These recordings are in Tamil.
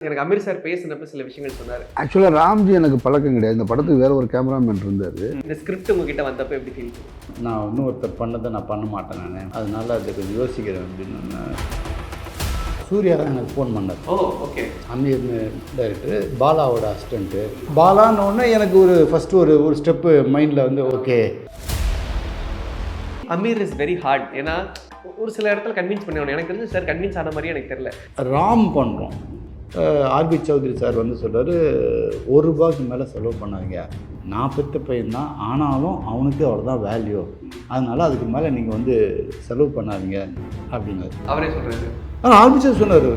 எனக்கு அமீர் சார் பேசினப்ப சில விஷயங்கள் சொன்னார். ஆக்சுவலாக ராம்ஜி எனக்கு பழக்கம் கிடையாது. இந்த படத்துக்கு வேற ஒரு கேமராமேன் இருந்தார். இந்த ஸ்கிரிப்ட் உங்ககிட்ட வந்தப்போ எப்படி ஃபீல் பண்ணுங்க? நான் இன்னொருத்தர் பண்ணதை நான் பண்ண மாட்டேன். நான் அதனால அது கொஞ்சம் யோசிக்கிறேன் அப்படின்னு சூர்யா தான் எனக்கு ஃபோன் பண்ணார். Oh okay. அமீர் டைரக்டர், பாலாவோட அசிஸ்டண்ட்டு. பாலான்னு எனக்கு ஒரு ஃபஸ்ட்டு ஒரு ஸ்டெப்பு மைண்டில் வந்து okay. Ameer is very hard. ஏன்னா ஒரு சில இடத்துல கன்வின்ஸ் பண்ணுவோம். எனக்கு தெரிஞ்சு சார் கன்வின்ஸ் ஆன மாதிரியே எனக்கு தெரியல. ராம் பண்ணுறோம். ஆர்பி சௌத்ரி சார் வந்து சொல்கிறார், ₹1 மேலே செலவு பண்ணாதீங்க. நான் பெற்ற பையன்தான், ஆனாலும் அவனுக்கு அவ்வளோதான் வேல்யூ, அதனால் அதுக்கு மேலே நீங்கள் வந்து செலவு பண்ணாதீங்க அப்படின்னாரு. அவரே சொல்கிறாரு. ஆர்பி சார் சொன்னார்.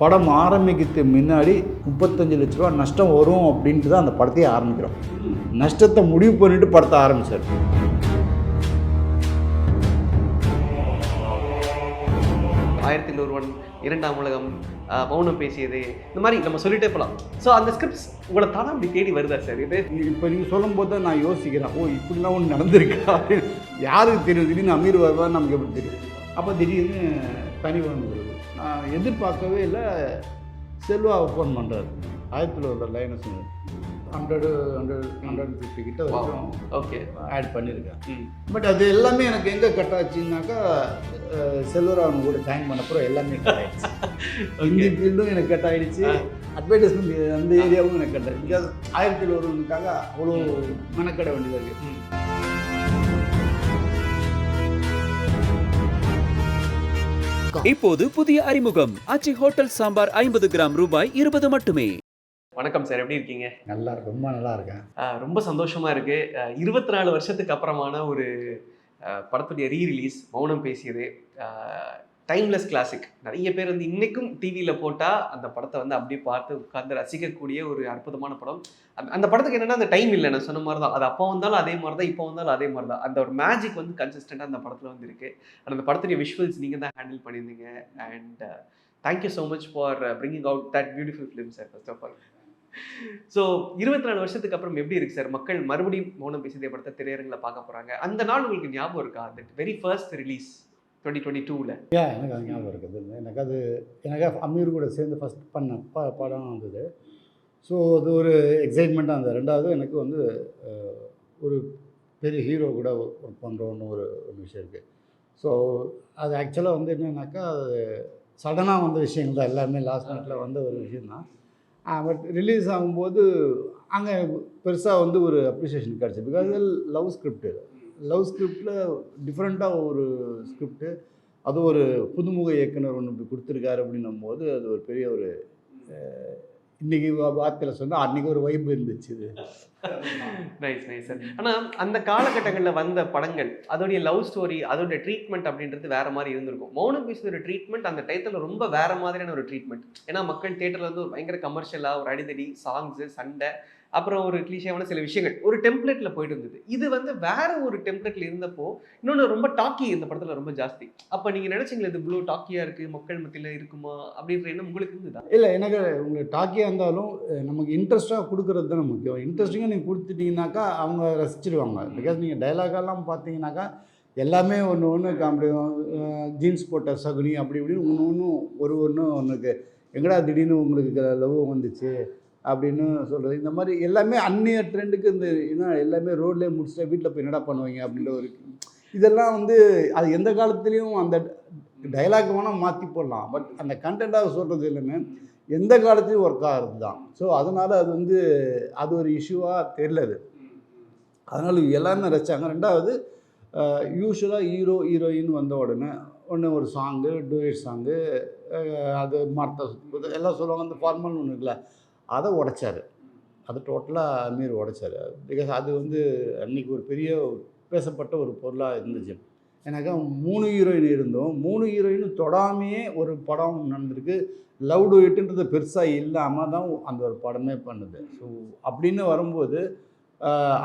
படம் ஆரம்பிக்கிறதுக்கு முன்னாடி 35 லட்ச ரூபா நஷ்டம் வரும் அப்படின்ட்டு தான் அந்த படத்தையே ஆரம்பிக்கிறோம். நஷ்டத்தை முடிவு பண்ணிட்டு படத்தை ஆரம்பித்தார். "1101", "இரண்டாம் உலகம்", "மௌனம் பேசியது", இந்த மாதிரி நம்ம சொல்லிட்டே போகலாம். ஸோ அந்த ஸ்கிரிப்ட்ஸ் உங்களை தானே அப்படி தேடி வருதா சார்? இது இப்போ நீங்கள் சொல்லும் போது தான் நான் யோசிக்கிறேன், ஓ இப்படிலாம் ஒன்று நடந்திருக்கா அப்படின்னு. யாருக்கு தெரியும்? திடீர்னு அமீர் வருவான்னு நமக்கு எப்படி தெரியும்? அப்போ திடீர்னு தனிவன் வருது. நான் எதிர்பார்க்கவே இல்லை. செல்வாவை ஃபோன் பண்ணுறாரு. 1001 லைனை சொன்னார். 150 கிட்ட வரைக்கும் ஓகே ஆட் பண்ணியிருக்கேன். பட் அது எல்லாமே எனக்கு எங்கே கட் ஆச்சுன்னாக்கா, செல்வராவன் கூட ஜாயின் பண்ணப்பறம் எல்லாமே கட் ஆகிடுச்சு. ஹிந்தி ஃபீல்டும் எனக்கு கட் ஆகிடுச்சு, அட்வர்டைஸ்மெண்ட் அந்த ஏரியாவும் எனக்கு கட் ஆகிடுச்சு. பிகாஸ் 1001க்காக அவ்வளோ மெனக்கட வேண்டியதாக இருக்குது. இப்போது புதிய அறிமுகம் ஆச்சி ஹோட்டல் சாம்பார் 50 கிராம் ரூபாய் 20 மட்டுமே. வணக்கம் சார், எப்படி இருக்கீங்க? நல்லா இருக்கு, ரொம்ப நல்லா இருக்கேன். ரொம்ப சந்தோஷமா இருக்கு. 24 வருஷத்துக்கு அப்புறமான ஒரு படத்துடைய ரீரிலீஸ் மௌனம் பேசியது. Timeless classic. நிறைய பேர் வந்து இன்னைக்கும் டிவியில் போட்டால் அந்த படத்தை வந்து அப்படியே பார்த்து உட்கார்ந்து ரசிக்கக்கூடிய ஒரு அற்புதமான படம். அந்த படத்துக்கு என்னென்னா அந்த டைம் இல்லை. நான் சொன்ன மாதிரி தான், அது அப்போ வந்தாலும் அதே மாதிரி தான், இப்போ வந்தாலும் அதே மாதிரி தான். அந்த ஒரு மேஜிக் வந்து கன்சிஸ்டண்ட்டாக அந்த படத்தில் வந்து இருக்குது. அந்த படத்துடைய விஷுவல்ஸ் நீங்கள் தான் ஹேண்டில் பண்ணியிருந்தீங்க. And thank you so much for bringing out that beautiful film sir, first of all. So 24 வருஷத்துக்கு அப்புறம் எப்படி இருக்குது சார்? மக்கள் மறுபடியும் மௌனம் பேசியதே படத்தை திரையரங்கில் பார்க்க போகிறாங்க. அந்த நாள் உங்களுக்கு ஞாபகம் இருக்கா? அந்த வெரி ஃபர்ஸ்ட் ரிலீஸ் 2022ல். எனக்கு அது ஞாபகம் இருக்குது. எனக்கு அமீர் கூட சேர்ந்து ஃபஸ்ட் பண்ண படம் வந்தது. ஸோ அது ஒரு எக்ஸைட்மெண்ட்டாக இருந்தது. ரெண்டாவது எனக்கு வந்து ஒரு பெரிய ஹீரோ கூட ஒர்க் பண்ணுறோன்னு ஒரு விஷயம் இருக்குது. ஸோ அது ஆக்சுவலாக வந்து என்னென்னாக்கா, அது சடனாக வந்த விஷயங்கள் தான் எல்லாமே. லாஸ்ட் மினிட்ல வந்த ஒரு விஷயந்தான். பட் ரிலீஸ் ஆகும்போது அங்கே பெருசாக வந்து ஒரு அப்ரிசியேஷன் கிடச்சி. பிகாஸ் லவ் ஸ்கிரிப்டில் டிஃப்ரெண்ட்டாக ஒரு ஸ்கிரிப்டு, அது ஒரு புதுமுக இயக்குனர் ஒன்று இப்படி கொடுத்துருக்காரு அப்படின்னும் போது அது ஒரு பெரிய ஒரு இன்றைக்கி வார்த்தையில் சொன்னால் அன்றைக்கி ஒரு வைப் இருந்துச்சு. இது நைஸ் சார். ஆனால் அந்த காலகட்டங்களில் வந்த படங்கள், அதோடைய லவ் ஸ்டோரி, அதோடைய ட்ரீட்மெண்ட் அப்படின்றது வேறு மாதிரி இருந்திருக்கும். மௌனம் பேசுகிற ட்ரீட்மெண்ட் அந்த டைத்தில் ரொம்ப வேறு மாதிரியான ஒரு ட்ரீட்மெண்ட். ஏன்னா மக்கள் தேட்டரில் வந்து ஒரு பயங்கர கமர்ஷியலாக ஒரு அடிதடி, சாங்ஸு, சண்டை, அப்புறம் ஒரு கிளீஷியான சில விஷயங்கள் ஒரு டெம்ப்ளேட்டில் போயிட்டு இருந்தது. இது வந்து வேற ஒரு டெம்ப்ளேட்டில் இருந்தப்போ இன்னொன்று ரொம்ப டாக்கி இந்த படத்தில் ரொம்ப ஜாஸ்தி. அப்போ நீங்கள் நினச்சிங்களா இது இவ்வளோ டாக்கியாக இருக்குது, மக்கள் மத்தியில் இருக்குமா அப்படின்ற எண்ணம் உங்களுக்கு இருந்ததா? இல்லை, எனக்கு உங்களுக்கு டாக்கியாக இருந்தாலும் நமக்கு இன்ட்ரெஸ்ட்டாக கொடுக்குறது தானே முக்கியம். இன்ட்ரெஸ்டிங்காக நீங்கள் கொடுத்துட்டிங்கனாக்கா அவங்க ரசிச்சிடுவாங்க. பிகாஸ் நீங்கள் டைலாகெல்லாம் பார்த்தீங்கன்னாக்கா எல்லாமே ஒன்று காமெடியும், ஜீன்ஸ் போட்ட சகுனி அப்படி இப்படின்னு ஒன்றுக்கு எங்கடா திடீர்னு உங்களுக்கு லவ் வந்துச்சு அப்படின்னு சொல்கிறது. இந்த மாதிரி எல்லாமே அந்நிய ட்ரெண்டுக்கு இந்த எல்லாமே ரோட்லேயே முடிச்சுட்டா வீட்டில் போய் என்னடா பண்ணுவீங்க அப்படின்ற ஒரு இதெல்லாம் வந்து அது எந்த காலத்துலேயும் அந்த டைலாக் வேணால் மாற்றி போடலாம். பட் அந்த கண்டென்ட்டாக சொல்கிறது எல்லாமே எந்த காலத்துலேயும் ஒர்க் ஆகிறது தான். ஸோ அதனால் அது வந்து அது ஒரு இஷ்யூவாக தெரியலது. அதனால் எல்லாமே ரசித்தாங்க. ரெண்டாவது யூஸ்வலாக ஹீரோயின் வந்த உடனே ஒரு சாங்கு, டூயட் சாங்கு, அது மார்த்தா எல்லாம் சொல்லுவாங்க. அந்த ஃபார்மல் ஒன்று இருக்குல்ல, அதை உடைச்சார். அது டோட்டலாக அமீர் உடைச்சார். பிகாஸ் அது வந்து அன்றைக்கி ஒரு பெரிய பேசப்பட்ட ஒரு பொருளாக இருந்துச்சு. எனக்கு 3 ஹீரோயின் இருந்தோம். 3 ஹீரோயினும் தொடாமையே ஒரு படம் நடந்திருக்கு. லவ் டூயட்டுன்றது பெருசாக இல்லாமல் தான் அந்த ஒரு படமே பண்ணுது. ஸோ அப்படின்னு வரும்போது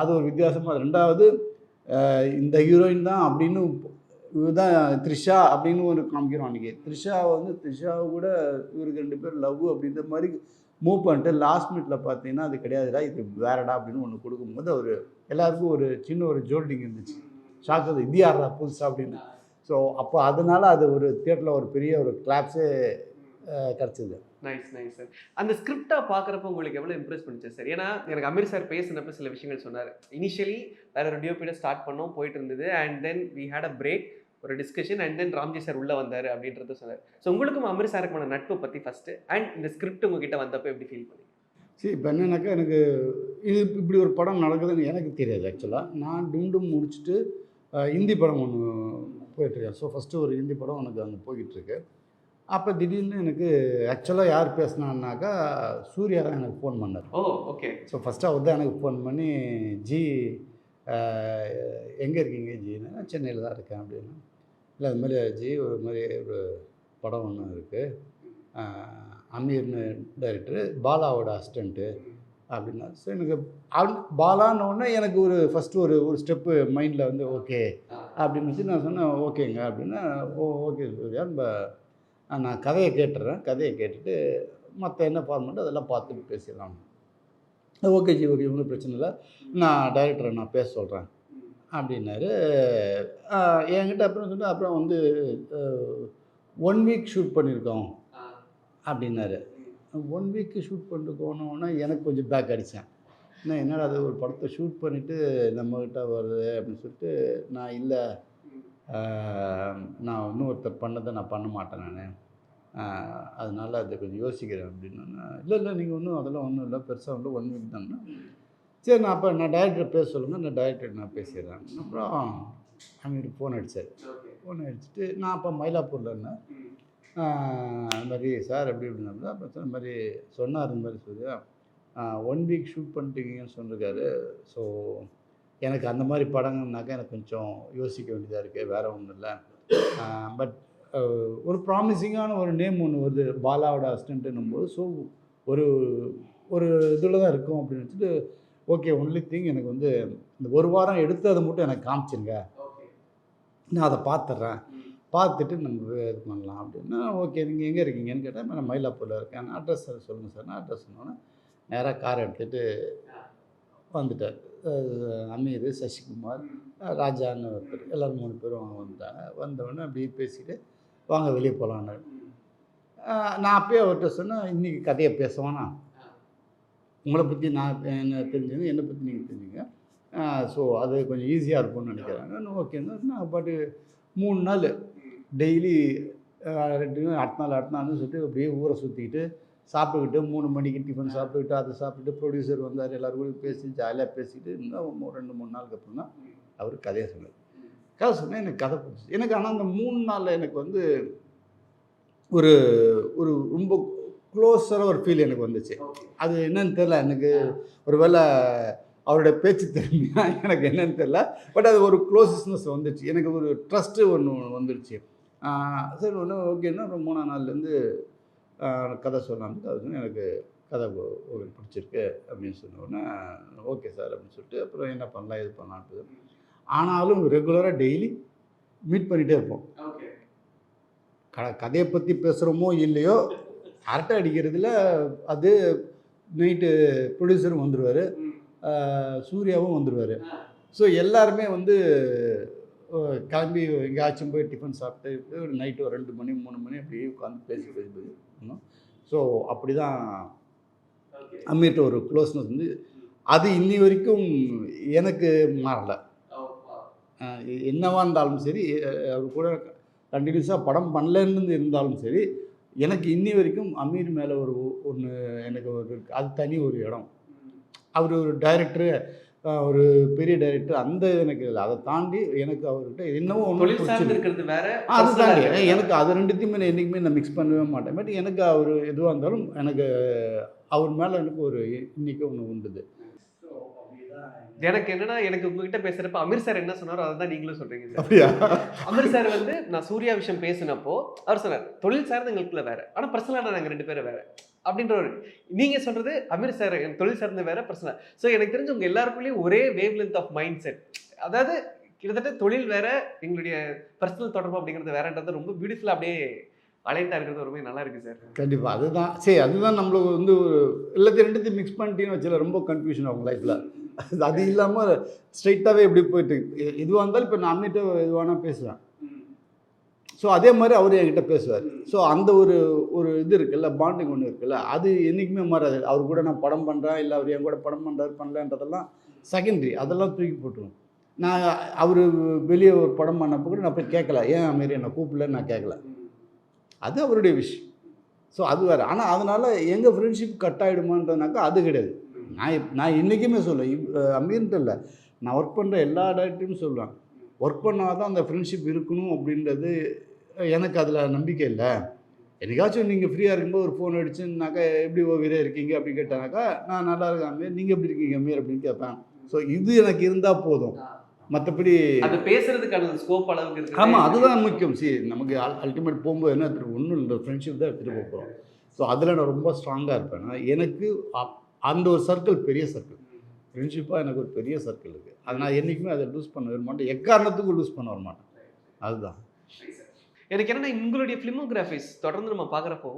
அது ஒரு வித்தியாசமாக. ரெண்டாவது இந்த ஹீரோயின் தான் அப்படின்னு இதுதான் த்ரிஷா அப்படின்னு ஒரு காமிக்கிறோம். அன்றைக்கி த்ரிஷாவை கூட இவருக்கு 2 பேர் லவ் அப்படின்ற மாதிரி மூவ் பண்ணிட்டு லாஸ்ட் மினிட்ல பார்த்தீங்கன்னா அது கிடையாதுடா, இது வேறடா அப்படின்னு ஒன்று கொடுக்கும்போது அவர் எல்லாருக்கும் ஒரு சின்ன ஒரு ஜோல்டிங் இருந்துச்சு. ஷாக், அது இது யாரா புதுசா அப்படின்னு. ஸோ அப்போ அதனால அது ஒரு தியேட்டரில் ஒரு பெரிய ஒரு கிளாப்ஸே கிடச்சிது. Nice nice sir. அந்த ஸ்கிரிப்டா பார்க்குறப்போ உங்களுக்கு எவ்வளோ இம்ப்ரெஸ் பண்ணுச்சு சார்? ஏன்னா எனக்கு அமீர் சார் பேசினப்ப சில விஷயங்கள் சொன்னார். இனிஷியலி வேற ஒரு டிஓபியோட ஸ்டார்ட் பண்ணோம், போயிட்டு இருந்தது. And then we had a break, ஒரு discussion. And then Ramji sir உள்ள வந்தார் அப்படின்றத சொன்னார். ஸோ உங்களுக்கும் அமீர் சாருக்குமான நட்பை பற்றி ஃபர்ஸ்ட் அண்ட் இந்த ஸ்கிரிப்ட் உங்ககிட்ட வந்தப்போ எப்படி ஃபீல் பண்ணீங்க? சரி, இப்போ என்னன்னாக்கா எனக்கு இது இப்படி ஒரு படம் நடக்குதுன்னு எனக்கு தெரியாது. ஆக்சுவலாக நான் டும் முடிச்சுட்டு ஹிந்தி படம் ஒன்று போயிட்டுருக்கேன். ஸோ ஃபஸ்ட்டு ஒரு ஹிந்தி படம் எனக்கு அங்கே போய்கிட்டுருக்கு. அப்போ திடீர்னு எனக்கு ஆக்சுவலாக யார் பேசினான்னாக்கா சூர்யா தான் எனக்கு ஃபோன் பண்ணார். Oh okay. ஸோ ஃபஸ்ட்டு அவர் தான் எனக்கு ஃபோன் பண்ணி, ஜி எங்கே இருக்கீங்க ஜின்னு, நான் சென்னையில் தான் இருக்கேன் அப்படின்னு. இல்லை அது மாதிரி ஜி ஒரு மாதிரி ஒரு படம் ஒன்று இருக்குது, அமீர்னு டைரக்டரு, பாலாவோட அசிஸ்டண்ட்டு அப்படின்னா. ஸோ எனக்கு பாலான்னொடனே எனக்கு ஒரு ஃபஸ்ட்டு ஒரு ஸ்டெப்பு மைண்டில் வந்து ஓகே அப்படின்னு வச்சு நான் சொன்னேன் ஓகேங்க அப்படின்னா. ஓகே சூர்யா, நான் கதையை கேட்டுறேன், கதையை கேட்டுட்டு மற்ற என்ன ஃபார்மெட்டு அதெல்லாம் பார்த்துட்டு பேசிடலாம். ஓகே ஜி, ஓகே, ஒன்றும் பிரச்சனை இல்லை, நான் டைரக்டரை நான் பேச சொல்கிறேன் அப்படின்னாரு. என்கிட்ட அப்புறம் சொன்னால் அப்புறம் வந்து 1 வீக் ஷூட் பண்ணியிருக்கோம் அப்படின்னாரு. 1 வீக்கு ஷூட் பண்ணிருக்கோன்னொன்னே எனக்கு கொஞ்சம் பேக் அடித்தேன். என்னடா அது ஒரு படத்தை ஷூட் பண்ணிவிட்டு நம்மக்கிட்ட வருது அப்படின்னு சொல்லிட்டு, நான் இல்லை, நான் இன்னொருத்தர் பண்ணதை நான் பண்ண மாட்டேன், நான் அதனால் அதை கொஞ்சம் யோசிக்கிறேன் அப்படின்னா. இல்லை நீங்கள் அதெல்லாம் ஒன்றும் இல்லை, பெருசாக வந்து 1 வீக் தானே. சரி, நான் டைரக்டரை பேச சொல்லுங்கள், நான் டைரக்டர் நான் பேசிடுறேன். அப்புறம் அவங்களுக்கு ஃபோன் அடித்தார். ஃபோன் அடிச்சுட்டு நான் அப்போ மயிலாப்பூரில் இருந்தேன். அது மாதிரி சார் எப்படி இப்படின்னா, அப்புறம் இந்த மாதிரி சொன்னார், இந்த மாதிரி சொல்லி 1 வீக் ஷூட் பண்ணிட்டீங்கன்னு சொல்லியிருக்காரு. ஸோ எனக்கு அந்த மாதிரி படங்கள்னாக்கா எனக்கு கொஞ்சம் யோசிக்க வேண்டியதாக இருக்குது, வேறு ஒன்றும் இல்லை. பட் ஒரு ப்ராமிசிங்கான ஒரு நேம் ஒன்று வருது, பாலாவோட அசிஸ்டண்ட்டுன்னும் போது. ஸோ ஒரு இதில் தான் இருக்கும் அப்படின்னு வச்சுட்டு, ஓகே ஒன்லி திங் எனக்கு வந்து இந்த 1 வாரம் எடுத்து அதை மட்டும் எனக்கு காமிச்சிருங்க, நான் அதை பார்த்துட்றேன், பார்த்துட்டு நம்ம இது பண்ணலாம் அப்படின்னா. ஓகே, நீங்கள் எங்கே இருக்கீங்கன்னு கேட்டால், நான் மயிலாப்பூரில் இருக்கேன், அட்ரஸ் சொல்லுங்கள் சார். நான் அட்ரஸ் சொன்னோன்னே நேராக கார் எடுத்துகிட்டு வந்துட்டார். அமீர், சசிகுமார், ராஜான்னு ஒருத்தர், எல்லோரும் 3 பேரும் அவங்க வந்துட்டாங்க. வந்தவுடனே அப்படியே பேசிட்டு வாங்க வெளியே போகலான்னு. நான் அப்பயே அவர்கிட்ட சொன்னேன், இன்றைக்கி கதையை பேசுவானா, உங்களை பற்றி நான் என்ன தெரிஞ்சுங்க, என்னை பற்றி நீங்கள் தெரிஞ்சுங்க, ஸோ அது கொஞ்சம் ஈஸியாக இருக்கும்னு நினைக்கிறாங்க. ஓகேங்க. நான் பாட்டு 3 நாள் டெய்லி 2 அடுத்த நாள்னு சொல்லிட்டு அப்படியே ஊரை சுற்றிக்கிட்டு சாப்பிட்டுக்கிட்டு 3 மணிக்கு டிஃபன் சாப்பிட்டுக்கிட்டு அதை சாப்பிட்டுட்டு ப்ரொடியூசர் வந்தார், எல்லோரும் பேசி ஜாலியாக பேசிட்டு இன்னும் 2-3 நாளுக்கு அப்புறம் தான் அவர் கதையை சொன்னார். கதை சொன்னால் எனக்கு கதை பிடிச்சி எனக்கு. ஆனால் அந்த 3 நாளில் எனக்கு வந்து ஒரு ஒரு ரொம்ப க்ளோஸராக ஒரு ஃபீல் எனக்கு வந்துச்சு. அது என்னன்னு தெரில எனக்கு, ஒரு வேளை அவருடைய பேச்சு திறமையா எனக்கு என்னன்னு தெரில, பட் அது ஒரு க்ளோசஸ்னஸ் வந்துடுச்சு, எனக்கு ஒரு ட்ரஸ்ட்டு ஒன்று வந்துடுச்சு. சரி ஒன்று ஓகேன்னா. அப்புறம் 3ஆம் நாள்லேருந்து கதை சொன்னாங்க. கதை சொன்னால் எனக்கு கதை பிடிச்சிருக்கு அப்படின்னு சொன்னோடனே ஓகே சார் அப்படின்னு சொல்லிட்டு அப்புறம் என்ன பண்ணலாம் இது பண்ணலான்ட்டு. ஆனாலும் ரெகுலராக டெய்லி மீட் பண்ணிகிட்டே இருப்போம். கதையை பற்றி பேசுகிறோமோ இல்லையோ, அரட்டை அடிக்கிறதுல அது நைட்டு ப்ரொடியூசரும் வந்துடுவார், சூர்யாவும் வந்துடுவார். ஸோ எல்லாருமே வந்து கிளம்பி எங்கேயாச்சும் போய் டிஃபன் சாப்பிட்டு ஒரு நைட்டு ஒரு 2 மணி 3 மணி அப்படியே உட்காந்து பேசி ஸோ அப்படி தான் அமீர்கிட்ட ஒரு க்ளோஸ்னஸ் வந்து அது இன்னி வரைக்கும் எனக்கு மாறலை. என்னவா இருந்தாலும் சரி, அவர் கூட கண்டினியூஸாக படம் பண்ணலன்னு இருந்தாலும் சரி, எனக்கு இன்னி வரைக்கும் அமீர் மேலே ஒன்று எனக்கு அது தனி ஒரு இடம். அவர் ஒரு டைரக்டரு, ஒரு பெரிய டைரக்டர், அந்த எனக்கு இல்லை. அதை தாண்டி எனக்கு அவர்கிட்ட என்னவோ ஒன்று இருக்கிறது வேற, அது தாண்டி எனக்கு அது ரெண்டுத்தையுமே நான் என்றைக்குமே நான் மிக்ஸ் பண்ணவே மாட்டேன். பட் எனக்கு அவர் எதுவாக இருந்தாலும் எனக்கு அவர் மேலே எனக்கு ஒரு இன்னைக்கு ஒன்று உண்டுது. எனக்கு என்னன்னா, எனக்கு உங்ககிட்ட பேசுறப்ப அமீர் சார் என்ன சொன்னாரோ அதை தான் நீங்களும் சொல்றீங்க சார். அப்படியா? அமீர் சார் வந்து நான் சூர்யா விஷயம் பேசினப்போ அவர் சொன்னார், தொழில் சார்ந்து எங்களுக்குள்ள வேற, ஆனால் பர்சனலாக நாங்கள் 2 பேரும் வேற அப்படின்ற ஒரு. நீங்க சொல்றது அமீர் சார் தொழில் சார்ந்து வேற, பர்சனல். ஸோ எனக்கு தெரிஞ்சு உங்க எல்லாருக்குள்ளேயும் ஒரே wavelength of mindset, அதாவது கிட்டத்தட்ட தொழில் வேற, எங்களுடைய பர்சனல் தொடர்பு அப்படிங்கிறது வேறன்றது ரொம்ப பியூட்டிஃபுல்லாக அப்படியே அலைன்ட்டாக இருக்கிறது ரொம்ப நல்லா இருக்குது சார். கண்டிப்பாக அதுதான் சரி, அதுதான் நம்மளுக்கு வந்து எல்லாத்தையும் 2த்தையும் மிக்ஸ் பண்ணிட்டீங்கன்னு வச்சுல ரொம்ப கன்ஃபியூஷன் ஆகும் லைஃப்பில். அது இல்லாமல் ஸ்ட்ரைட்டாகவே எப்படி போயிட்டு எதுவாக இருந்தாலும் இப்போ நான் அம்மிட்ட எதுவானா பேசுவேன். ஸோ அதே மாதிரி அவர் என்கிட்ட பேசுவார். ஸோ அந்த ஒரு இது இருக்குல்ல, பாண்டிங் ஒன்று இருக்குல்ல, அது என்றைக்குமே மாறாது. அவர் கூட நான் படம் பண்ணுறேன், இல்லை அவர் என் கூட படம் பண்ணுறாரு பண்ணலன்றதெல்லாம் செகண்டரி, அதெல்லாம் தூக்கி போட்டுருவோம். நான் அவர் வெளியே ஒரு படம் பண்ணப்போ கூட நான் போய் கேட்கல, ஏன் மாரி என்னை கூப்பிடலன்னு நான் கேட்கல. அது அவருடைய விஷயம். ஸோ அது வேறு. ஆனால் அதனால் எங்கள் ஃப்ரெண்ட்ஷிப் கட் ஆகிடுமான்றதுனாக்கா அது கிடையாது. நான் என்றைக்குமே சொல்லுவேன், அமீர்ன்ட்டு இல்லை, நான் ஒர்க் பண்ணுற எல்லா டேரக்டரையும் சொல்லுவேன், ஒர்க் பண்ணால் தான் அந்த ஃப்ரெண்ட்ஷிப் இருக்கணும் அப்படின்றது எனக்கு அதில் நம்பிக்கை இல்லை. என்னைக்காச்சும் நீங்கள் ஃப்ரீயாக இருக்கும்போது ஒரு ஃபோன் அடிச்சுன்னாக்கா எப்படி வீரே இருக்கீங்க அப்படின்னு கேட்டானாக்கா, நான் நல்லா இருக்கேன் அமீர், நீங்கள் எப்படி இருக்கீங்க அமீர் அப்படின்னு கேட்பேன். ஸோ இது எனக்கு இருந்தால் போதும், மற்றபடி அது பேசுறதுக்கான ஸ்கோப் அளவுக்கு இருக்கு. ஆமாம், அதுதான் முக்கியம். நமக்கு அல்டிமேட் போகும்போது என்ன எடுத்துகிட்டு ஒன்றும் இந்த ஃப்ரெண்ட்ஷிப் தான் எடுத்துகிட்டு போகிறோம். ஸோ அதில் நான் ரொம்ப ஸ்ட்ராங்காக இருப்பேன். எனக்கு அந்த ஒரு சர்க்கிள் பெரிய சர்க்கிள், ஃப்ரெண்ட்ஷிப்பாக எனக்கு ஒரு பெரிய சர்க்கிள் இருக்குது. அதை நான் என்றைக்குமே அதை லூஸ் பண்ண வர மாட்டேன், எக்காரணத்துக்கும் லூஸ் பண்ண வர மாட்டேன். அதுதான் எனக்கு என்னன்னா, உங்களுடைய ஃபிலிமோகிராஃபிஸ் தொடர்ந்து நம்ம பார்க்குறப்போ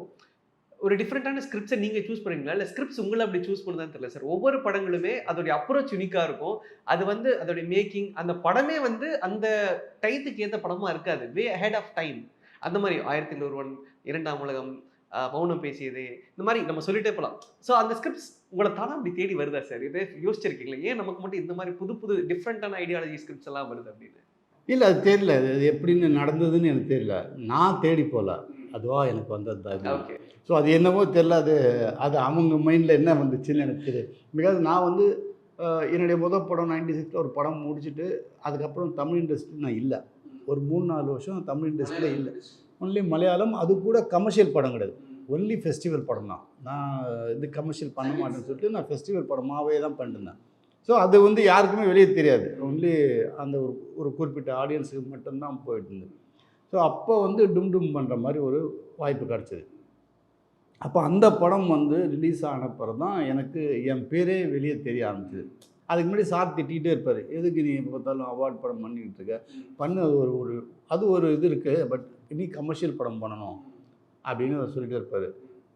ஒரு டிஃப்ரெண்ட்டான ஸ்கிரிப்ட்ஸை நீங்கள் சூஸ் பண்ணுவீங்களா, இல்லை ஸ்கிரிப்ட்ஸ் உங்களை அப்படி சூஸ் பண்ணுதான்னு தெரியல சார். ஒவ்வொரு படங்களுமே அதோடைய அப்ரோச் யூனிக்காக இருக்கும். அது வந்து அதோடைய மேக்கிங், அந்த படமே வந்து அந்த டைத்துக்கு ஏற்ற படமாக இருக்காது, வே அஹெட் ஆஃப் டைம். அந்த மாதிரி 1001, 2ஆம் உலகம், மௌனம் பேசியது, இந்த மாதிரி நம்ம சொல்லிட்டே போகலாம். ஸோ அந்த ஸ்கிரிப்ட்ஸ் உங்களை தானே அப்படி தேடி வருதா சார்? இதே யோசிச்சிருக்கீங்களா, ஏன் நமக்கு மட்டும் இந்த மாதிரி புது புது டிஃப்ரெண்ட்டான ஐடியாலஜி ஸ்கிரிப்ட்ஸ் எல்லாம் வருது அப்படின்னு? இல்லை, அது தெரியல, அது எப்படின்னு நடந்ததுன்னு எனக்கு தெரியல. நான் தேடி போகல, அதுவா எனக்கு வந்தது தான். ஓகே. ஸோ அது என்னவோ தெரில, அது அவங்க மைண்டில் என்ன வந்துச்சுன்னு எனக்கு தெரியும். பிகாஸ் நான் வந்து என்னுடைய முதல் படம் 96 ஒரு படம் முடிச்சுட்டு அதுக்கப்புறம் தமிழ் இண்டஸ்ட்ரி நான் இல்லை. ஒரு 3-4 வருஷம் தமிழ் இண்டஸ்ட்ரியில் இல்லை. ஒன்லி மலையாளம், அது கூட கமர்ஷியல் படம் கிடையாது, ஒன்லி ஃபெஸ்டிவல் படம் தான். நான் இது கமர்ஷியல் பண்ண மாட்டேன்னு சொல்லிட்டு நான் ஃபெஸ்டிவல் படமாகவே தான் பண்ணிருந்தேன். ஸோ அது வந்து யாருக்குமே வெளியே தெரியாது, ஒன்லி அந்த ஒரு குறிப்பிட்ட ஆடியன்ஸுக்கு மட்டும்தான் போயிட்டு இருந்தது. ஸோ அப்போ வந்து டும் டும் பண்ணுற மாதிரி ஒரு வாய்ப்பு கிடச்சிது. அப்போ அந்த படம் வந்து ரிலீஸ் ஆன பிறகு தான் எனக்கு என் பேரே வெளியே தெரிய ஆரம்பிச்சிது. அதுக்கு முன்னாடி சார் திட்டிகிட்டே இருப்பார், எதுக்கு நீ எப்போ பார்த்தாலும் அவார்ட் படம் பண்ணிக்கிட்டு இருக்க, பண்ணு, அது ஒரு இது இருக்குது, பட் நீ கமர்ஷியல் படம் பண்ணணும் அப்படின்னு அவர் சொல்லிகிட்டே இருப்பார்.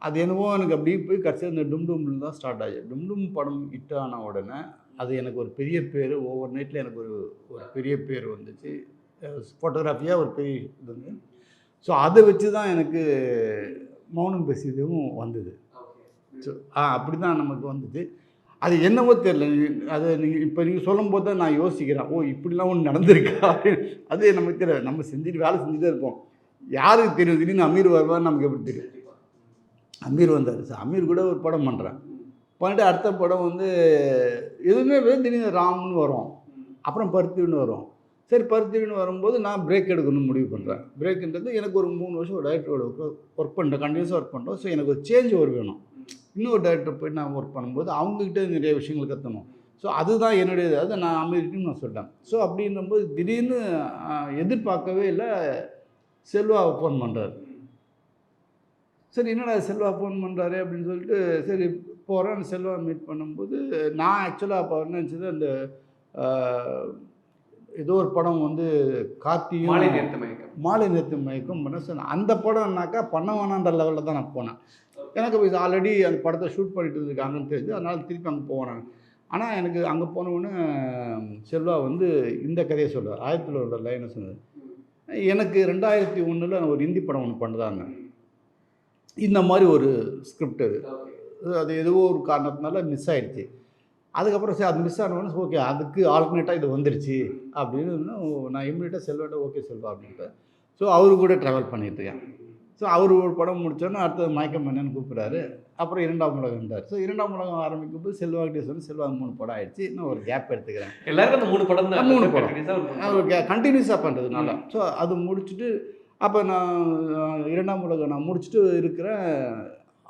அது என்னவோ எனக்கு அப்படி போய் கடைசியாக இந்த டும் டும்ல தான் ஸ்டார்ட் ஆச்சு. டும் டும் படம் ஹிட் ஆன உடனே அது எனக்கு ஒரு பெரிய பேர், ஓவர் நைட்டில் எனக்கு ஒரு பெரிய பேர் வந்துச்சு, ஃபோட்டோகிராஃபியாக ஒரு பெரிய இது வந்து. ஸோ அதை வச்சு தான் எனக்கு மௌனம் பேசியதும் வந்தது. ஸோ அப்படி தான் நமக்கு வந்தது. அது என்னவோ தெரியல, அது நீங்கள் இப்போ நீங்கள் சொல்லும்போது தான் நான் யோசிக்கிறேன், ஓ இப்படிலாம் ஒன்று நடந்திருக்கா அப்படின்னு. அது நமக்கு தெரியாது, நம்ம செஞ்சுட்டு வேலை செஞ்சுட்டே இருப்போம், யாருக்கு தெரியும், திடீர்னு அமீர் வருவான்னு நமக்கு எப்படி தெரியும். அமீர் வந்தார் சார், அமீர் கூட ஒரு படம் பண்ணுறேன், பண்ணிட்டு அடுத்த படம் வந்து எதுவுமே திடீர்னு ராம்னு வரும், அப்புறம் பருத்தின்னு வரும். சரி, பருத்தின்னு வரும்போது நான் பிரேக் எடுக்கணும்னு முடிவு பண்ணுறேன். பிரேக்குன்றது எனக்கு ஒரு 3 வருஷம் ஒரு டைரக்டரோட ஒர்க் பண்ணுறேன், கண்டினியூஸாக ஒர்க் பண்ணுறோம். ஸோ எனக்கு ஒரு சேஞ்ச் வேணும். இன்னொரு டைரக்டர் போய் நான் ஒர்க் பண்ணும்போது அவங்ககிட்ட நிறைய விஷயங்கள் கற்றணும். ஸோ அதுதான் என்னுடைய அதை நான் அமெரிக்கன்னு நான் சொல்லிட்டேன். ஸோ அப்படின்னும்போது திடீர்னு எதிர்பார்க்கவே இல்லை, செல்வாவை ஃபோன் பண்ணுறாரு. சரி, என்னடா செல்வா ஃபோன் பண்ணுறாரு அப்படின்னு சொல்லிட்டு சரி போகிறேன். செல்வா மீட் பண்ணும்போது நான் ஆக்சுவலாக அப்போ என்ன நினச்சது, அந்த ஏதோ ஒரு படம் வந்து கார்த்தியும் மாலை நேர்த்து மயக்கம் பண்ண சொன்னேன். அந்த படம்னாக்கா பண்ண வேணான்ற லெவலில் தான் நான் போனேன். எனக்கு ஆல்ரெடி அந்த படத்தை ஷூட் பண்ணிட்டு இருந்திருக்காங்கன்னு தெரிஞ்சு, அதனால் திருப்பி அங்கே போனேன். ஆனால் எனக்கு அங்கே போனவுடனே செல்வா வந்து இந்த கதையை சொல்லுவார், 1001 லைனை சொன்னது. எனக்கு 2001 ஒரு ஹிந்தி படம் ஒன்று பண்ணுதாங்க, இந்த மாதிரி ஒரு ஸ்கிரிப்ட், அது ஏதோ ஒரு காரணத்தினால மிஸ் ஆகிடுச்சு. அதுக்கப்புறம் சரி, அது மிஸ் ஆனவொன்னே ஓகே, அதுக்கு ஆல்டர்னேட்டாக இது வந்துருச்சு அப்படின்னு நான் இம்மிடியட்டாக செல்வாட்ட ஓகே செல்வா அப்படின்ட்டு. ஸோ அவரு கூட ட்ராவல் பண்ணிட்டுருக்கேன். ஸோ அவர் ஒரு படம் முடித்தோன்னே அடுத்தது மயக்கம் என்னன்னு கூப்பிட்றாரு. அப்புறம் 2ஆம் உலகம் இருந்தார். ஸோ 2ஆம் உலகம் ஆரம்பிக்கும் போது செல்வாக்கிட்டே சொல்லி செல்வா 3 படம் ஆகிடுச்சு. இன்னும் ஒரு கேப் எடுத்துக்கிறேன். எல்லாருக்கும் அந்த 3 படம் தான், 3 படம் அவர் கண்டினியூஸாக பண்ணுறதுனால. ஸோ அது முடிச்சுட்டு அப்போ நான் 2ஆம் உலகம் நான் முடிச்சுட்டு இருக்கிறேன்.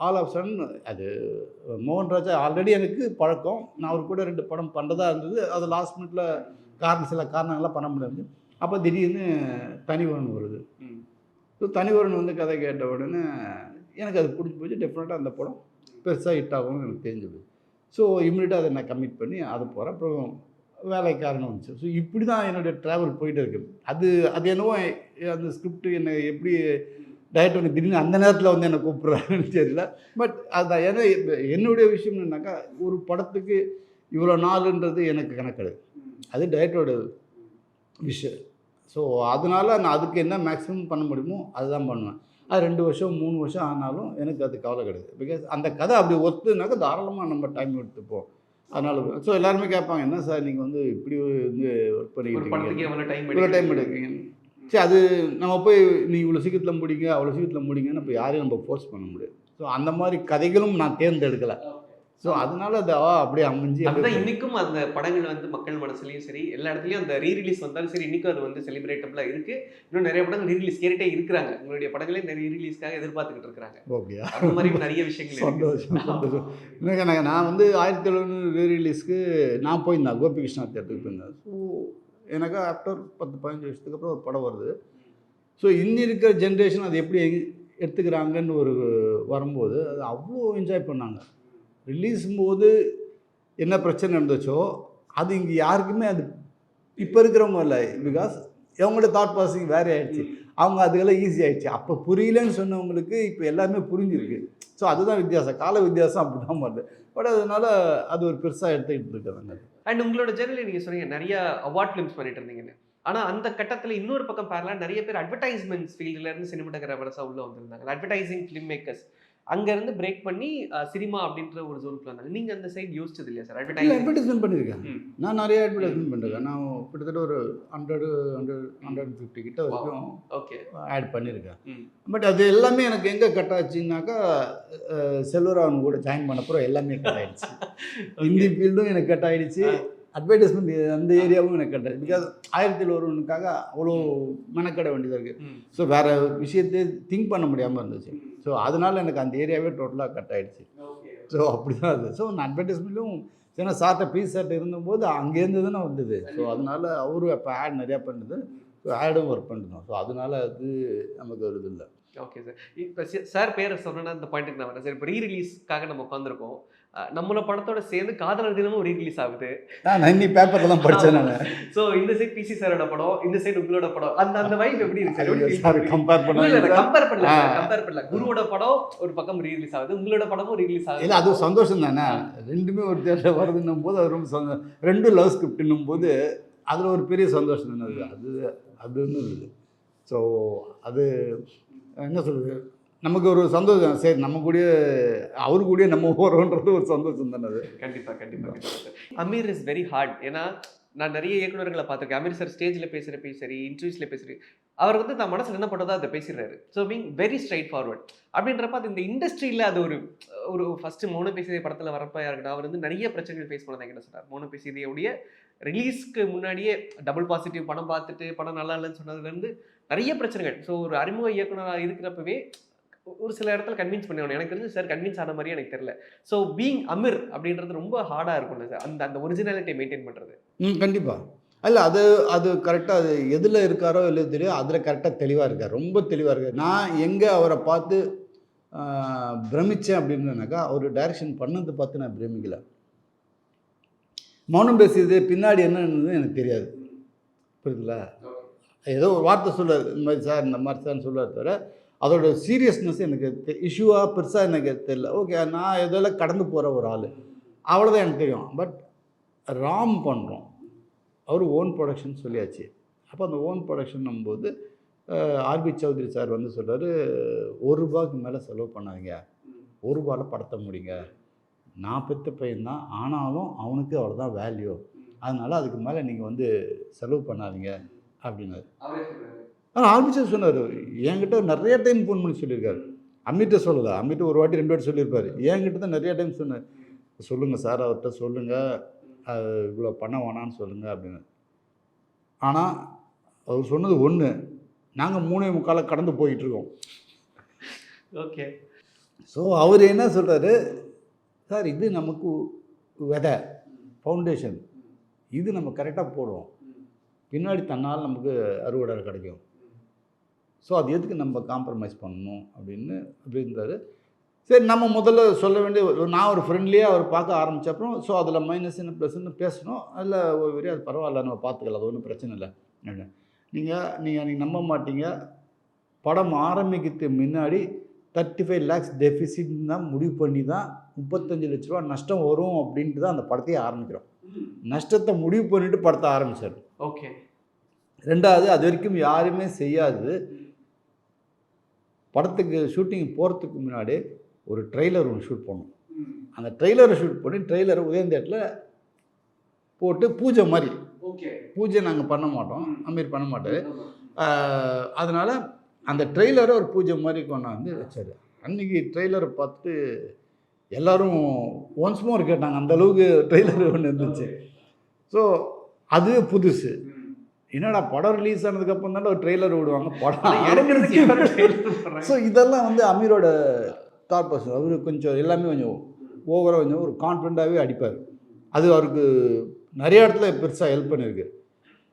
ஆல் ஆஃப் சடன் அது மோகன்ராஜா ஆல்ரெடி எனக்கு பழக்கம், நான் அவர் கூட 2 படம் பண்ணுறதா இருந்தது. அது லாஸ்ட் மினிட்ல சில காரணங்கள்லாம் பண்ண முடியாது. அப்போ திடீர்னு தனிவரன் வருது. ஸோ தனிவரன் வந்து கதை கேட்ட உடனே எனக்கு அது பிடிச்சி போச்சு. டெஃபினட்டாக அந்த படம் பெருசாக ஹிட் ஆகும்னு எனக்கு தெரிஞ்சது. ஸோ இம்மிடியட்டாக அதை நான் கமிட் பண்ணி அது போகிறேன். அப்புறம் வேலைக்காரனும் வந்துச்சு. ஸோ இப்படி தான் என்னுடைய ட்ராவல் போயிட்டு இருக்குது. அது என்னவோ அந்த ஸ்கிரிப்ட் என்னை எப்படி டைரக்டர் வந்து திடீர்னு அந்த நேரத்தில் வந்து என்னை கூப்பிட்றாருன்னு தெரியல. பட் அதுதான் ஏன்னா என்னுடைய விஷயம் என்னன்னாக்கா, ஒரு படத்துக்கு இவ்வளோ நாளுன்றது எனக்கு கணக்கு, அது டைரக்டரோட விஷயம். ஸோ அதனால நான் அதுக்கு என்ன மேக்ஸிமம் பண்ண முடியுமோ அதுதான் பண்ணுவேன். அது 2 வருஷம் 3 வருஷம் ஆனாலும் எனக்கு அது கவலை கிடையாது. பிகாஸ் அந்த கதை அப்படி ஒத்துனாக்கா தாராளமாக நம்ம டைம் எடுத்துப்போம். அதனால ஸோ எல்லாருமே கேட்பாங்க, என்ன சார் நீங்கள் வந்து இப்படி வந்து ஒர்க் ஒரு படத்துக்கு பண்ணிக்கிட்டு எவ்வளவு டைம் இவ்வளோ டைம் எடுக்கிறீங்க. சரி, அது நம்ம போய் நீ இவ்வளோ சீக்கிரத்தில் முடிங்க அவ்வளோ சீக்கிரத்தில் முடிங்கன்னு இப்போ யாரையும் நம்ம ஃபோர்ஸ் பண்ண முடியாது. ஸோ அந்த மாதிரி கதைகளும் நான் தேர்ந்தெடுக்கலை. ஸோ அதனால அது அப்படியே அமைஞ்சு அதுதான் இன்னைக்கும் அந்த படங்கள் வந்து மக்கள் மனசுலயும் சரி எல்லா இடத்துலயும் அந்த ரீ ரிலீஸ் வந்தாலும் சரி இன்னைக்கும் அது வந்து செலிப்ரேட்டபிளா இருக்கு. இன்னும் நிறைய படங்கள் ரீ ரிலீஸ் கேட்டே இருக்காங்க. உங்களுடைய படங்களே நிறைய ரிலீஸ்க்காக எதிர்பார்த்துக்கிட்டு இருக்காங்க. ஓகேயா, அந்த மாதிரி நிறைய விஷயங்கள் சந்தோஷம் சந்தோஷம். எனக்கு நான் வந்து 1700 ரீ ரிலீஸ்க்கு நான் போயிருந்தேன், கோபிகிருஷ்ணா தேட்டருக்கு போயிருந்தேன். ஸோ எனக்கு ஆஃப்டர் 10-15 வருஷத்துக்கு அப்புறம் ஒரு படம் வருது. ஸோ இன்னி இருக்கிற ஜென்ரேஷன் அது எப்படி எடுத்துக்கிறாங்கன்னு ஒரு வரும்போது அது அவ்வளோ என்ஜாய் பண்ணாங்க. ரிலீஸும் போது என்ன பிரச்சனை இருந்துச்சோ அது இங்கே யாருக்குமே அது இப்போ இருக்கிறவங்க இல்லை. பிகாஸ் அவங்களோட தாட் ப்ராசஸிங் வேறு ஆகிடுச்சு. அவங்க அதுக்கெல்லாம் ஈஸி ஆகிடுச்சு. அப்போ புரியலன்னு சொன்னவங்களுக்கு இப்போ எல்லாமே புரிஞ்சிருக்கு. ஸோ அதுதான் வித்தியாசம், கால வித்தியாசம் அப்படி தான் வருது. பட் அதனால அது ஒரு பெருசாக எடுத்துக்கிட்டு இருக்காங்க. அண்ட் உங்களோட ஜெர்னலில் நீங்கள் சொன்னீங்க நிறைய அவார்ட் ஃபிலிம்ஸ் பண்ணிட்டு இருந்தீங்கன்னு. ஆனால் அந்த கட்டத்தில் இன்னொரு பக்கம் பேரலாம் நிறைய பேர் அட்வர்டைஸ்மெண்ட்ஸ் ஃபீல்டுலேருந்து சினிமாட்டோகிராஃபர்ஸாக உள்ளே வந்திருந்தாங்க. அட்வர்டைசிங் ஃபிலிம் மேக்கர்ஸ் அங்கேருந்து பிரேக் பண்ணி சினிமா அப்படின்ற ஒரு ஜோனுக்குள்ள வந்தாங்க. நீங்கள் அந்த சைடு யோசிச்சது இல்லையா சார்? அட்வர்டைஸ்மெண்ட் பண்ணியிருக்கேன். நான் நிறைய அட்வர்டைஸ்மெண்ட் பண்ணியிருக்கேன். நான் கிட்டத்தட்ட ஒரு 150 கிட்ட வரைக்கும் ஓகே ஆட் பண்ணியிருக்கேன். பட் அது எல்லாமே எனக்கு எங்கே கட் ஆச்சுன்னாக்கா செல்வராவன் கூட ஜாயின் பண்ணப்பறம் எல்லாமே கட் ஆகிடுச்சு. ஹிந்தி ஃபீல்டும் எனக்கு கட் ஆகிடுச்சு, அட்வர்டைஸ்மெண்ட் அந்த ஏரியாவும் எனக்கு கட் ஆகிடுச்சு. பிகாஸ் 1001க்காக அவ்வளோ மெனக்கட வேண்டியதாக இருக்குது. ஸோ வேறு விஷயத்தை திங்க் பண்ண முடியாமல் இருந்துச்சு. ஸோ அதனால் எனக்கு அந்த ஏரியாவே டோட்டலாக கட் ஆகிடுச்சு. ஸோ அப்படி தான் அது. ஸோ நான் அட்வர்டைஸ்மெண்ட்டும் ஏன்னா சார்ட்ட பீஸ் ஷர்ட் இருந்தபோது அங்கேருந்து தானே வந்தது. ஸோ அதனால் அவரும் அப்போ ஆட் நிறையா பண்ணுது. ஸோ ஆடும் ஒர்க் பண்ணிருந்தோம். ஸோ அதனால் அது நமக்கு ஒரு இது இல்லை. Okay sir. இப்போ சார் பேரை சொன்னா இந்த பாயிண்ட்டுக்கு நான் வரேன் சார். இப்போ ரீ ரிலீஸ்க்காக நம்ம உட்காந்துருக்கோம். நம்மளோட படத்தோட சேர்ந்து காதலர் தினமும் ரீ ரிலீஸ் ஆகுது. நான் இன்னைக்கு பேப்பர்லாம் படித்தேன் நான். ஸோ இந்த சைடு பிசி சாரோட படம், இந்த சைடு உங்களோட படம், அந்த வைப் எப்படி இருக்கு சார்? கம்பேர் பண்ணல. குருவோட படம் ஒரு பக்கம் ரீ ரிலீஸ் ஆகுது, உங்களோட படமும் ரீ ரிலீஸ் ஆகுது. இல்லை அது சந்தோஷம் தானே. ரெண்டுமே ஒரு தேட்டரில் வருதுன்னும் போது அது ரொம்ப சந்தோஷம். 2 லவ் ஸ்கிரிப்ட்னும் போது அதில் ஒரு பெரிய சந்தோஷம் தானே. அது ஒன்றும் இல்லை. ஸோ அது என்ன சொல்கிறது, நமக்கு ஒரு சந்தோஷம். சரி நம்ம கூட அவரு கூட நம்ம போகிறோன்றது ஒரு சந்தோஷம் தானே அது. கண்டிப்பாக அமீர் இஸ் வெரி ஹார்ட். ஏன்னா நான் நிறைய இயக்குநர்களை பார்த்துருக்கேன். அமீர் சார் ஸ்டேஜில் பேசுகிறப்ப சரி, இன்டர்வியூஸில் பேசுகிறேன், அவர் வந்து தான் மனசில் என்ன பண்ணதோ அதை பேசிடுறாரு. So being very straightforward அப்படின்றப்ப அது இந்த இண்டஸ்ட்ரியில் அது ஒரு ஃபஸ்ட்டு மௌனம் பேசியதே படத்தில் வரப்போ இருக்கட்டும், அவர் வந்து நிறைய பிரச்சனைகள் ஃபேஸ் பண்ணதான் என்ன சொன்னார். மௌனம் பேசியதையுடைய ரிலீஸ்க்கு முன்னாடியே டபுள் பாசிட்டிவ் படம் பார்த்துட்டு படம் நல்லா இல்லைன்னு சொன்னதுலேருந்து நிறைய பிரச்சனைகள். ஸோ ஒரு அறிமுக இயக்குனராக இருக்கிறப்பவே ஒரு சில இடத்துல கன்வின்ஸ் பண்ணுவாங்க. எனக்கு தெரிஞ்சு சார் கன்வின்ஸ் ஆன மாதிரியே எனக்கு தெரியல. ஸோ பீங் அமீர் அப்படின்றது ரொம்ப ஹார்டாக இருக்கும்ல சார், அந்த ஒரிஜினாலிட்டியை மெயின்டைன் பண்ணுறது. கண்டிப்பாக. அல்ல அது கரெக்டாக அது எதில் இருக்காரோ இல்லை தெரியும், அதில் கரெக்டாக தெளிவாக இருக்கார், ரொம்ப தெளிவாக இருக்கார். நான் எங்கே அவரை பார்த்து பிரமித்தேன் அப்படின்னாக்கா அவர் டைரக்ஷன் பண்ணது பார்த்து நான் பிரமிக்கலை. மௌனம் பேசியது பின்னாடி என்னன்னு எனக்கு தெரியாது, புரியுதுங்களா? ஏதோ ஒரு வார்த்தை சொல்லுவார், இந்த மாதிரி சார் இந்த மாதிரி சார்னு சொல்லுவார் தவிர அதோட சீரியஸ்னஸ் எனக்கு இஷ்யூவாக பெருசாக எனக்கு தெரியல. ஓகே, நான் இதெல்லாம் கடந்து போகிற ஒரு ஆள், அவ்வளோதான் எனக்கு தெரியும். பட் ராம் பண்ணுறோம், அவர் ஓன் ப்ரொடக்ஷன் சொல்லியாச்சு. அப்போ அந்த ஓன் ப்ரொடக்ஷன் போது ஆர்பி சௌத்ரி சார் வந்து சொல்கிறார், ₹1 மேலே செலவு பண்ணாதீங்க, ₹1 படத்தை முடிங்க. நான் பெற்ற பையன்தான், ஆனாலும் அவனுக்கு அவ்வளோதான் வேல்யூ, அதனால் அதுக்கு மேலே நீங்கள் வந்து செலவு பண்ணாதீங்க அப்படின்னாரு. ஆனால் ஆர்பிச்சர் சொன்னார், என்கிட்ட நிறைய டைம் ஃபோன் பண்ணி சொல்லியிருக்காரு. அம்மிட்ட சொல்லலை, அம்மிட்ட ஒரு வாட்டி 2 வாட்டி சொல்லியிருப்பார். என்கிட்ட தான் நிறைய டைம் சொன்னார், சொல்லுங்கள் சார் அவர்கிட்ட சொல்லுங்கள், இவ்வளோ பண்ண வேணான்னு சொல்லுங்கள் அப்படின்னு. ஆனால் அவர் சொன்னது ஒன்று, நாங்கள் 3.25 கடந்து போயிட்டுருக்கோம். ஓகே. ஸோ அவர் என்ன சொல்கிறாரு, சார் இது நமக்கு விதை ஃபவுண்டேஷன், இது நம்ம கரெக்டாக போடுவோம், பின்னாடி தன்னால் நமக்கு அறுவடை கிடைக்கும். ஸோ அது எதுக்கு நம்ம காம்ப்ரமைஸ் பண்ணணும் அப்படின்றாரு. சரி, நம்ம முதல்ல சொல்ல வேண்டிய, நான் ஒரு ஃப்ரெண்ட்லியாக அவர் பார்க்க ஆரம்பித்தப்பறம் ஸோ அதில் மைனஸ் என்ன ப்ளஸ்ன்னு பேசணும். அதில் ஒரு வரி அது பரவாயில்ல, நம்ம பார்த்துக்கலாம், அது ஒன்றும் பிரச்சனை இல்லை. நீங்கள் நம்ப மாட்டீங்க, படம் ஆரம்பிக்கிறதுக்கு முன்னாடி 35 lakhs டெஃபிசிட் தான் முடிவு பண்ணி தான் 35 லட்ச ரூபா நஷ்டம் வரும் அப்படின்ட்டு தான் அந்த படத்தையே ஆரம்பிக்கிறோம். நஷ்டத்தை முடிவு பண்ணிவிட்டு படத்தை ஆரம்பித்தார். ஓகே. ரெண்டாவது அது வரைக்கும் யாருமே செய்யாது, படத்துக்கு ஷூட்டிங் போகிறதுக்கு முன்னாடி ஒரு ட்ரெய்லர் ஒன்று ஷூட் பண்ணோம். அந்த ட்ரெய்லரை ஷூட் பண்ணி ட்ரெய்லரை உதயம் தேட்டரில் போட்டு பூஜை மாதிரி, பூஜை நாங்கள் பண்ண மாட்டோம், அமீர் பண்ண மாட்டார். அதனால் அந்த ட்ரெய்லரை ஒரு பூஜை மாதிரி கொண்டாந்து வச்சார். அன்றைக்கி ட்ரெய்லரை பார்த்துட்டு எல்லோரும் ஒன்ஸ் மோர் கேட்டாங்க, அந்தளவுக்கு ட்ரெய்லர் ஒன்று இருந்துச்சு. ஸோ அது புதுசு. என்னடா படம் ரிலீஸ் ஆனதுக்கப்புறம் தானே ஒரு ட்ரெய்லர் விடுவாங்க, படம். ஸோ இதெல்லாம் வந்து அமீரோட தாட் ப்ராசஸ். அவர் கொஞ்சம் எல்லாமே கொஞ்சம் ஓவராக கொஞ்சம் ஒரு கான்ஃபிடண்ட்டாகவே அடிப்பார். அது அவருக்கு நிறைய இடத்துல பெருசாக ஹெல்ப் பண்ணியிருக்கு.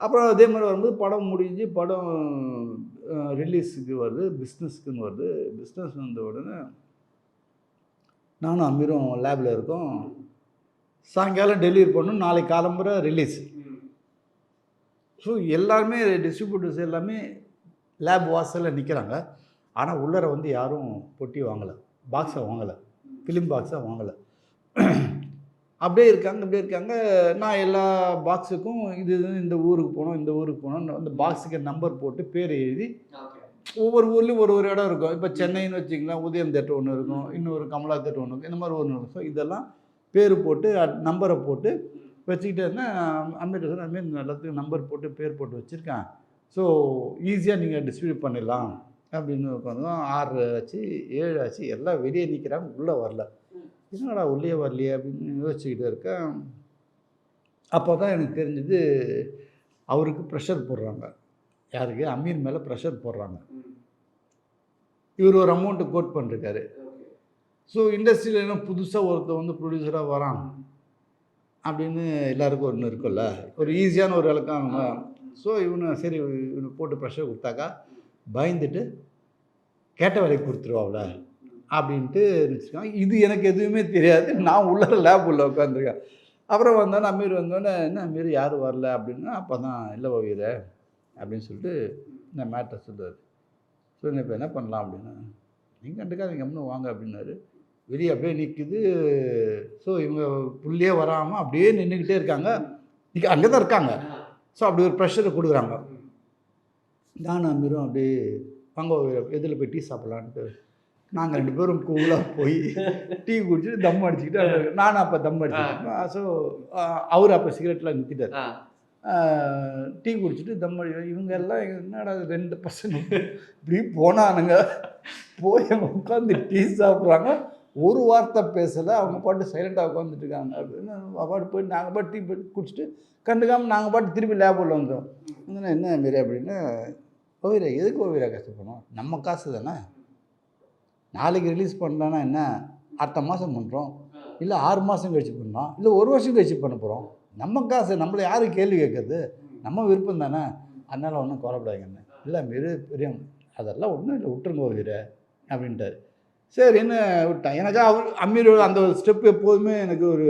அப்புறம் அதே மாதிரி வரும்போது படம் முடிஞ்சு படம் ரிலீஸுக்கு வருது, பிஸ்னஸ்க்குன்னு வருது. பிஸ்னஸ் வந்த உடனே நானும் அமீரும் லேபில் இருக்கோம். சாயங்காலம் டெலிவரி பண்ணணும், நாளைக்கு காலம்புற ரிலீஸ். ஸோ எல்லாருமே டிஸ்ட்ரிபியூட்டர்ஸ் எல்லாமே லேப் வாசலில் நிற்கிறாங்க. ஆனால் உள்ளர வந்து யாரும் பொட்டி வாங்கலை, பாக்ஸை வாங்கலை, ஃபிலிம் பாக்ஸை வாங்கலை. அப்படியே இருக்காங்க. நான் எல்லா பாக்ஸுக்கும் இது இந்த ஊருக்கு போகணும், இந்த ஊருக்கு போகணும், அந்த பாக்ஸுக்கு நம்பர் போட்டு பேர் எழுதி, ஒவ்வொரு ஊர்லேயும் ஒரு இடம் இருக்கும். இப்போ சென்னைன்னு வச்சிங்களேன், உதயம் தேட்டர் ஒன்று இருக்கும், இன்னொரு கமலா தேட்டர் ஒன்று இருக்கும், இந்த மாதிரி ஒன்று இருக்கும். ஸோ இதெல்லாம் பேர் போட்டு நம்பரை போட்டு வச்சுக்கிட்டே இருந்தேன். அமீர் எல்லாத்துக்கும் நம்பர் போட்டு பேர் போட்டு வச்சுருக்கேன். ஸோ ஈஸியாக நீங்கள் டிஸ்ட்ரிபியூட் பண்ணிடலாம் அப்படின்னு உட்காந்தும். 6 ஆச்சு, 7 ஆச்சு, எல்லாம் வெளியே நிற்கிறாங்க, உள்ளே வரல. என்னடா உள்ளே வரலையே அப்படின்னு யோசிச்சுக்கிட்டே இருக்கேன். அப்போ தான் எனக்கு தெரிஞ்சது அவருக்கு ப்ரெஷர் போடுறாங்க. யாருக்கு? அமீர் மேலே ப்ரெஷர் போடுறாங்க. இவர் ஒரு அமௌண்ட்டு கோட் பண்ணிருக்காரு. ஸோ இண்டஸ்ட்ரியில் என்ன புதுசாக ஒருத்தர் வந்து ப்ரொடியூசராக வரான் அப்படின்னு எல்லாருக்கும் ஒன்று இருக்குல்ல, ஒரு ஈஸியான ஒரு இலக்காங்க. ஸோ சரி இவனை போட்டு ப்ரெஷர் கொடுத்தாக்கா பயந்துட்டு கேட்ட வேலைக்கு கொடுத்துருவாப்ல அப்படின்ட்டு நினச்சிருக்காங்க. இது எனக்கு எதுவுமே தெரியாது. நான் உள்ள லேப் உள்ள உட்காந்துருக்கேன். அப்புறம் வந்தோன்னே அமீர் வந்தோடனே, என்ன அமீர் யாரும் வரல அப்படின்னா, அப்போ தான் இல்லை வீர அப்படின்னு சொல்லிட்டு இந்த மேட்டர் சொல்லுவார். ஸோ இப்போ என்ன பண்ணலாம் அப்படின்னா, நீங்கள் கண்டுக்காதீங்க இன்னும் வாங்க அப்படின்னாரு. வெளியே அப்படியே நிற்குது. ஸோ இவங்க புள்ளியே வராமல் அப்படியே நின்றுக்கிட்டே இருக்காங்க. அங்கே தான் இருக்காங்க. ஸோ அப்படி ஒரு ப்ரெஷரை கொடுக்குறாங்க. நானும் அமீரும் அப்படியே வாங்க எதில் போய் டீ சாப்பிட்லான்ட்டு நாங்கள் 2 பேரும் கூலாக போய் டீ குடிச்சிட்டு தம் அடிச்சுக்கிட்டு, நானும் அப்போ தம் அடிச்சுக்கிட்டேன். ஸோ அவர் அப்போ சிகரெட்லாம் நிறுத்திட்டார். டீ குடிச்சிட்டு தம் அடி. இவங்க எல்லாம் என்னடா 2 பசங்க இப்படி போனானுங்க, போய் உட்காந்து டீ சாப்பிட்றாங்க. ஒரு வார்த்தை பேசலை, அவங்க பாட்டு சைலண்ட்டாக உட்காந்துட்டு இருக்காங்க. அப்படின்னு பாட்டு போய் நாங்கள் பாட்டு டீ போட்டு குடிச்சிட்டு கண்டுக்காமல் நாங்கள் பாட்டு திருப்பி லேபில் வந்தோம். என்ன மாரி அப்படின்னு, ஓவிரா எதுக்கு ஓவிரா கஷ்டப்படணும், நம்ம காசு தானே, நாளைக்கு ரிலீஸ் பண்ணலான்னா என்ன, அடுத்த மாதம் பண்ணுறோம், இல்லை 6 மாதம் கழிச்சு பண்ணோம், இல்லை 1 வருஷம் கழிச்சு பண்ண போகிறோம், நம்ம காசு, நம்மளை யாரும் கேள்வி கேட்குறது, நம்ம விருப்பம் தானே, அதனால் ஒன்றும் கவலைப்படாதீங்கன்னு. இல்லை பெரிய அதெல்லாம் ஒன்றும் இல்லை, விட்டுருங்க ஓவிர அப்படின்ட்டார். சரின்னு விட்டான். எனக்கு அவர் அமீரோட அந்த ஒரு ஸ்டெப் எப்போதுமே எனக்கு ஒரு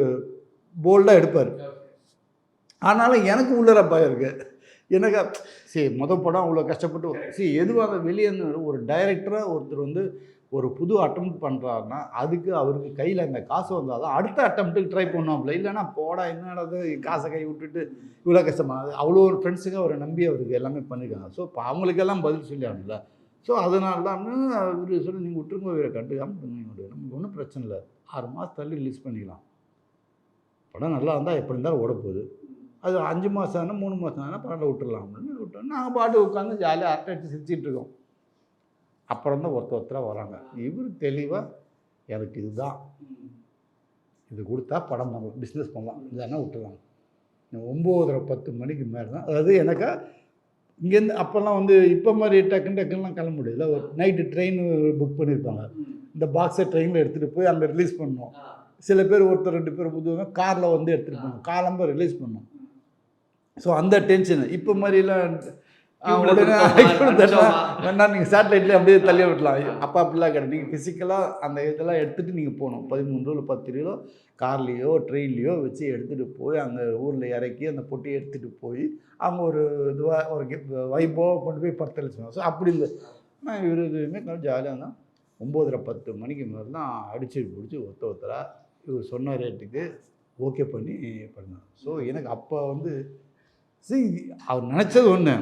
போல்டாக எடுப்பார். ஆனாலும் எனக்கு உள்ளர பயம் இருக்குது. எனக்கு சரி படம் அவ்வளோ கஷ்டப்பட்டு எதுவாக வெளியே ஒரு டைரக்டராக ஒருத்தர் வந்து ஒரு புது அட்டெம்ப்ட் பண்ணுறாருன்னா அதுக்கு அவருக்கு கையில் அந்த காசு வந்தால் தான் அடுத்த அட்டெம்ப்ட்டுக்கு ட்ரை பண்ணுவாப்புல. இல்லைன்னா போடா என்னடாது காசை கை விட்டுட்டு இவ்வளோ கஷ்டமாக அவ்வளோ ஒரு ஃப்ரெண்ட்ஸுங்க அவரை நம்பி அவருக்கு எல்லாமே பண்ணியிருக்காங்க. ஸோ இப்போ அவங்களுக்கெல்லாம் பதில் சொல்லி ஆகணும்ல. ஸோ அதனால தான் அவர் சொல்லி நீங்கள் விட்டுருங்க வேறு கண்டுக்காமல் பண்ணுங்க, நமக்கு ஒன்றும் பிரச்சனை இல்லை, 6 மாதம் தள்ளி ரிலீஸ் பண்ணிக்கலாம், படம் நல்லா இருந்தால் எப்படி இருந்தாலும் ஓடப்போகுது, அது 5 மாதம் ஆனால் 3 மாதம் ஆனால் பரவாயில்ல விட்டுடலாம் அப்படின்னு விட்டோம். நாங்கள் பாட்டு உட்காந்து ஜாலியாக அரட்டை அடித்து சிரிச்சிட்டு இருக்கோம். அப்புறம் தான் ஒருத்தராக வராங்க. இவர் தெளிவாக எனக்கு இதுதான், இது கொடுத்தா படம் நம்ம பிஸ்னஸ் பண்ணலாம், இல்லைன்னா விட்டுலாம். 9:30-10 மணிக்கு மேலே தான், அதாவது எனக்கு இங்கேருந்து அப்போல்லாம் வந்து இப்போ மாதிரி டக்குன்னுலாம் கிளம்ப முடியல. ஒரு நைட்டு ட்ரெயின் புக் பண்ணியிருப்பாங்க, இந்த பாக்ஸை ட்ரெயினில் எடுத்துகிட்டு போய் அங்கே ரிலீஸ் பண்ணோம். சில பேர் 1-2 பேர் புதுவாங்க காரில் வந்து எடுத்துகிட்டு போகணும், காலம்பு ரிலீஸ் பண்ணோம். ஸோ அந்த டென்ஷனு இப்போ மாதிரிலாம் வேணா நீங்கள் சேட்டலைட்லேயே அப்படியே தள்ளி விடலாம். அப்போ அப்படிலாம் கிடையாது. நீங்கள் ஃபிசிக்கலாக அந்த இதெல்லாம் எடுத்துகிட்டு நீங்கள் போகணும். 13 இல்லை 10 கிலோ கார்லேயோ ட்ரெயின்லேயோ வச்சு எடுத்துகிட்டு போய் அங்கே ஊரில் இறக்கி அந்த பொட்டியை எடுத்துகிட்டு போய் அவங்க ஒரு இதுவாக ஒரு வைபோக கொண்டு போய் படுத்தளிச்சுவாங்க. ஸோ அப்படி இல்லை. நான் இவர் இதுவுமே கொஞ்சம் ஜாலியாக தான் 9:30-10 மணிக்கு மேலே தான் அடிச்சு பிடிச்சி ஒருத்தராக இவர் சொன்ன ரேட்டுக்கு ஓகே பண்ணி பண்ணார். ஸோ எனக்கு அப்போ வந்து அவர் நினச்சது ஒன்று,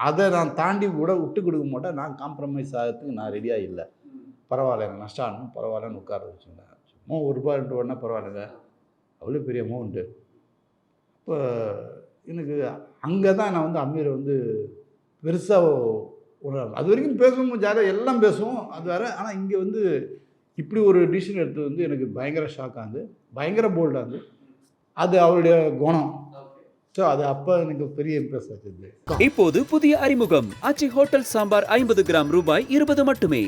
அதை நான் தாண்டி விட்டு கொடுக்க மாட்டேன். நான் காம்ப்ரமைஸ் ஆகிறதுக்கு நான் ரெடியாக இல்லை. பரவாயில்ல, எனக்கு நஷ்டம் ஆகணும், பரவாயில்லன்னு உட்கார வச்சுருந்தேன். சும்மா ₹1 பரவாயில்லைங்க, அவ்வளோ பெரிய அமௌண்ட்டு. இப்போ எனக்கு அங்கே தான் நான் வந்து அமீரை வந்து பெருசாக உணர்றேன். அது வரைக்கும் பேசுவோம், ஜாலியாக எல்லாம் பேசுவோம், அது வேறு. ஆனால் இங்கே வந்து இப்படி ஒரு டிசிஷன் எடுத்தது வந்து எனக்கு பயங்கர ஷாக்காக இருந்து, பயங்கர போல்டாக இருந்து. அது அவருடைய குணம். ஸோ அது அப்போ எனக்கு பெரிய இம்ப்ரெஸ் ஆச்சு. இப்போது புதிய அறிமுகம் ஆச்சி ஹோட்டல் சாம்பார் 50 கிராம் ரூபாய் 20 மட்டுமே.